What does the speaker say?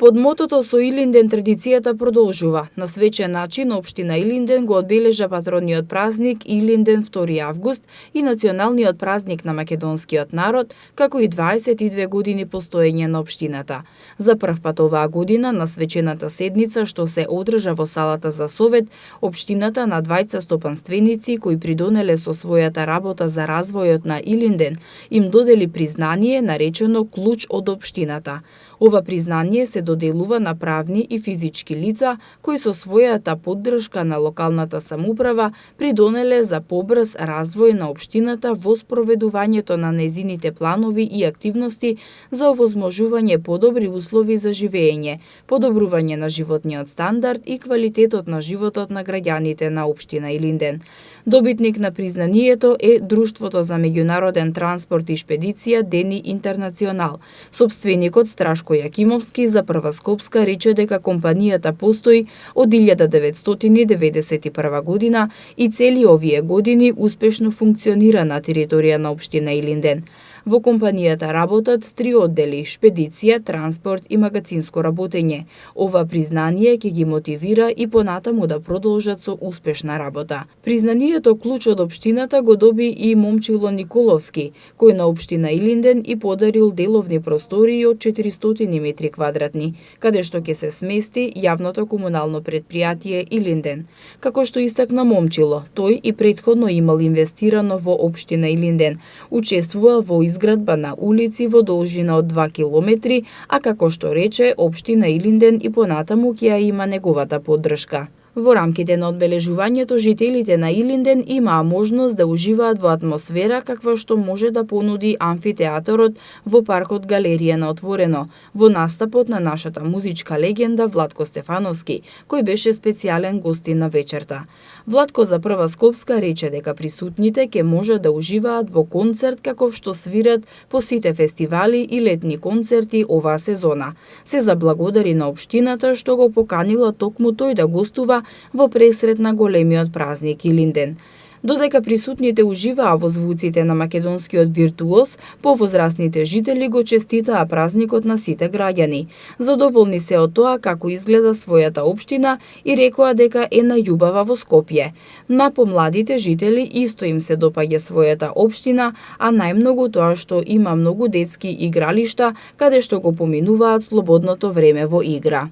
Под мотото «Со Илинден традицијата продолжува», на свечен начин општина Илинден го одбележа патрониот празник Илинден 2 август и националниот празник на македонскиот народ, како и 22 години постоење на општината. За прв пат оваа година на свечената седница што се одржа во салата за совет, општината на двајца стопанственици кои придонеле со својата работа за развојот на Илинден им додели признание наречено клуч од општината. Ова признание се доделува на правни и физички лица кои со својата поддршка на локалната самоуправа придонеле за побрз развој на општината во спроведувањето на нејзините планови и активности за овозможување подобри услови за живење, подобрување на животниот стандард и квалитетот на животот на граѓаните на општина Илинден. Добитник на признанието е Друштвото за меѓународен транспорт и шпедиција Дени Интернационал. Сопственикот Страшко Јакимовски за Прва Скопска рече дека компанијата постои од 1991 година и цели овие години успешно функционира на територија на општина Илинден. Во компанијата работат 3 оддели: шпедиција, транспорт и магазинско работење. Ова признание ќе ги мотивира и понатаму да продолжат со успешна работа. Признанието клуч од општината го доби и Момчило Николовски, кој на општина Илинден и подарил деловни простории од 400 метри квадратни, каде што ќе се смести јавното комунално претпријатие Илинден. Како што истакна Момчило, тој и претходно имал инвестирано во општина Илинден, учествувал во изградба на улици во должина од 2 километри, а како што рече, општина Илинден и понатаму ќе ја има неговата поддршка. Во рамките на одбележувањето, жителите на Илинден имаа можност да уживаат во атмосфера каква што може да понуди амфитеатарот во паркот Галерија на отворено, во настапот на нашата музичка легенда Владко Стефановски, кој беше специјален гостин на вечерта. Владко за Прва Скопска рече дека присутните ќе можат да уживаат во концерт каков што свират по сите фестивали и летни концерти оваа сезона. Се заблагодари на општината што го поканила токму тој да гостува во пресрет на големиот празник Илинден. Додека присутните уживаа во звуците на македонскиот виртуоз, повозрасните жители го честитаа празникот на сите граѓани. Задоволни се од тоа како изгледа својата општина и рекоа дека е најубава во Скопје. На помладите жители исто им се допаѓа својата општина, а најмногу тоа што има многу детски игралишта каде што го поминуваат слободното време во игра.